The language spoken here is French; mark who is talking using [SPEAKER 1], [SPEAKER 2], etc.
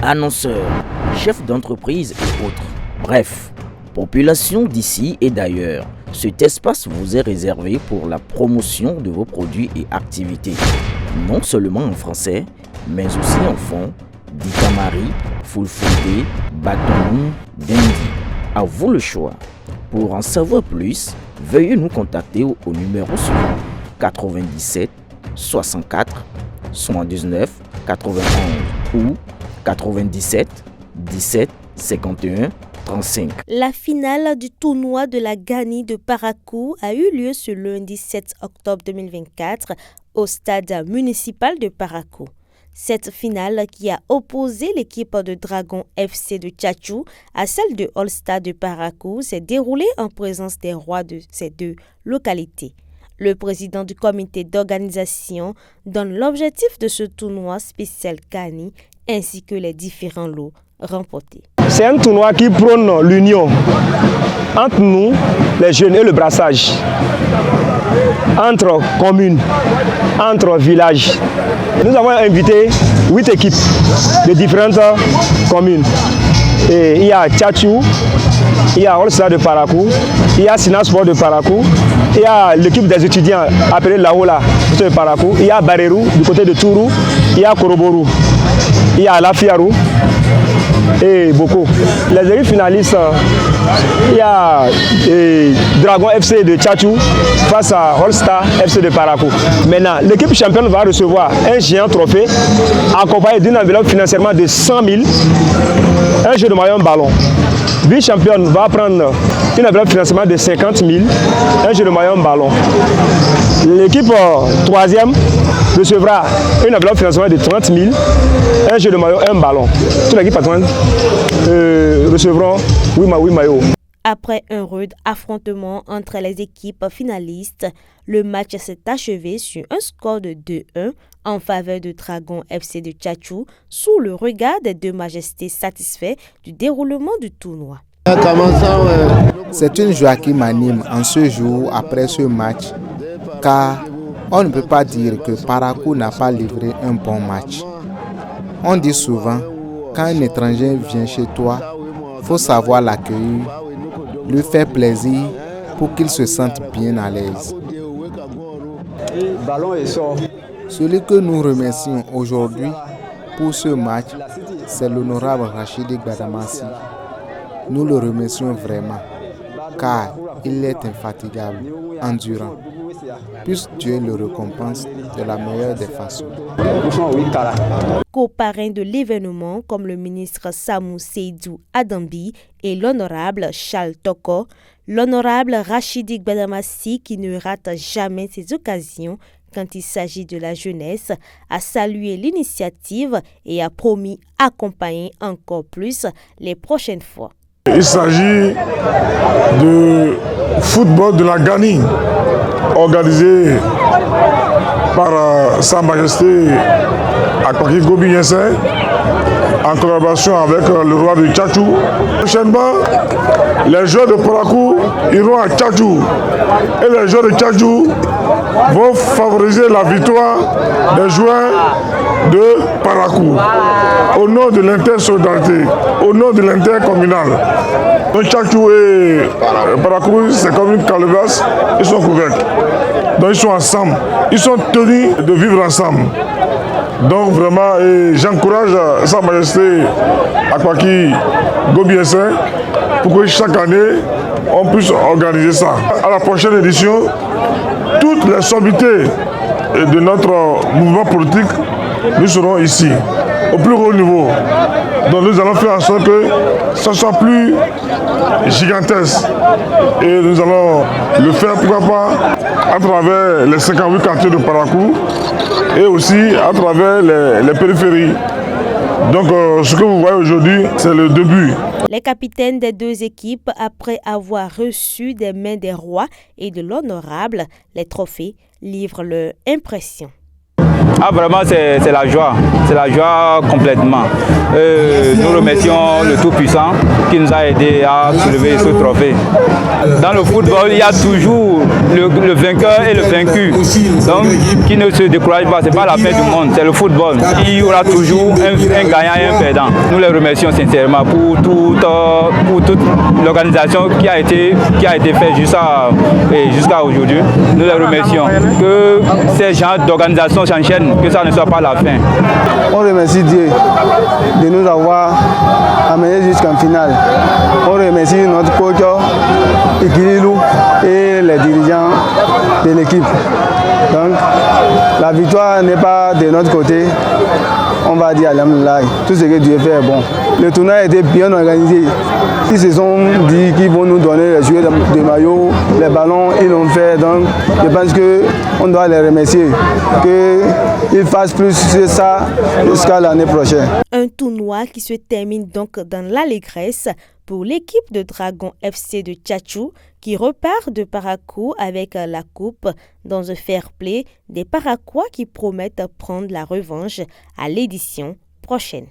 [SPEAKER 1] annonceurs, chefs d'entreprise et autres. Bref, population d'ici et d'ailleurs, cet espace vous est réservé pour la promotion de vos produits et activités. Non seulement en français, mais aussi en fond, Dikamari, Fulfulde, Batoum, Dendi. À vous le choix. Pour en savoir plus, veuillez nous contacter au numéro suivant 97 64 79 91 ou 97 17 51 35.
[SPEAKER 2] La finale du tournoi de la Gani de Parakou a eu lieu ce lundi 7 octobre 2024 au stade municipal de Parakou. Cette finale qui a opposé l'équipe de Dragon FC de Tchatchou à celle de All Star de Parakou s'est déroulée en présence des rois de ces deux localités. Le président du comité d'organisation donne l'objectif de ce tournoi spécial Gani ainsi que les différents lots remportés.
[SPEAKER 3] C'est un tournoi qui prône l'union entre nous, les jeunes, et le brassage. Entre communes, entre villages. Nous avons invité 8 équipes de différentes communes. Et il y a Tchatchou, il y a All Star de Parakou, il y a Sina Sport de Parakou, il y a l'équipe des étudiants appelée Laola de Parakou, il y a Barérou du côté de Tourou, il y a Koroboru, il y a Lafiarou et beaucoup. Les équipes finalistes, il y a Dragon FC de Tchatchou face à All Star FC de Parakou. Maintenant, l'équipe championne va recevoir un géant trophée accompagné d'une enveloppe financièrement de 100 000, un jeu de maillot, un ballon. Vice-championne va prendre une enveloppe financement de 50 000, un jeu de maillot, un ballon. L'équipe troisième recevra une enveloppe financement de 30 000, un jeu de maillot, un ballon. Toute l'équipe patronne recevront 8 maillots.
[SPEAKER 2] Après un rude affrontement entre les équipes finalistes, le match s'est achevé sur un score de 2-1 en faveur de Dragon FC de Tchatchou sous le regard des deux majestés satisfaits du déroulement du tournoi.
[SPEAKER 4] C'est une joie qui m'anime en ce jour après ce match, car on ne peut pas dire que Parakou n'a pas livré un bon match. On dit souvent, quand un étranger vient chez toi, il faut savoir l'accueillir, lui faire plaisir pour qu'il se sente bien à l'aise. Celui que nous remercions aujourd'hui pour ce match, c'est l'honorable Rachidi Gbadamassi. Nous le remercions vraiment, car il est infatigable, endurant. Puisse Dieu le récompense de la meilleure des façons.
[SPEAKER 2] Co-parrain de l'événement comme le ministre Samou Seydou Adambi et l'honorable Charles Toko, l'honorable Rachidi Gbadamassi qui ne rate jamais ses occasions quand il s'agit de la jeunesse, a salué l'initiative et a promis accompagner encore plus les prochaines fois.
[SPEAKER 5] Il s'agit de football de la Gani, organisé par Sa Majesté Akwaki Gobi Yensen, en collaboration avec le roi de Tchatchou. Prochainement, les joueurs de Parakou iront à Tchatchou et les joueurs de Tchatchou vont favoriser la victoire des joueurs de Parakou au nom de l'intersolidarité, au nom de l'intercommunal. Donc Tchatchou et Parakou, c'est comme une calebasse, ils sont couverts. Donc ils sont ensemble, ils sont tenus de vivre ensemble. Donc vraiment, j'encourage Sa Majesté Akwaki Gobi Yensen pour que chaque année, on puisse organiser ça. À la prochaine édition, toutes les sommités de notre mouvement politique, nous serons ici, au plus haut niveau. Donc nous allons faire en sorte que ça soit plus gigantesque. Et nous allons le faire, pourquoi pas, à travers les 58 quartiers de Parakou et aussi à travers les périphéries. Donc ce que vous voyez aujourd'hui, c'est le début.
[SPEAKER 2] Les capitaines des deux équipes, après avoir reçu des mains des rois et de l'honorable les trophées, livrent leur impression.
[SPEAKER 6] Ah, vraiment, c'est la joie. C'est la joie complètement. Nous remercions le Tout-Puissant qui nous a aidés à soulever ce trophée. Dans le football, il y a toujours le vainqueur et le vaincu. Donc, qui ne se décourage pas, ce n'est pas la fin du monde, c'est le football. Il y aura toujours un gagnant et un perdant. Nous les remercions sincèrement pour toute l'organisation qui a été faite jusqu'à aujourd'hui. Nous les remercions. Que ces genres d'organisations s'enchaînent, que ça ne soit pas la fin.
[SPEAKER 7] On remercie Dieu de nous avoir amenés jusqu'en finale. On remercie notre coach Ikirilou et les dirigeants de l'équipe. Donc la victoire n'est pas de notre côté. On va dire alhamdoulilah, tout ce que Dieu fait est bon. Le tournoi a été bien organisé. Ils se sont dit qu'ils vont nous donner les jouets de maillot, les ballons, ils l'ont fait. Donc je pense qu'on doit les remercier, qu'ils fassent plus de ça jusqu'à l'année prochaine.
[SPEAKER 2] Un tournoi qui se termine donc dans l'allégresse pour l'équipe de Dragon FC de Tchatchou qui repart de Parakou avec la coupe dans un fair play des Paraquois qui promettent prendre la revanche à l'édition prochaine.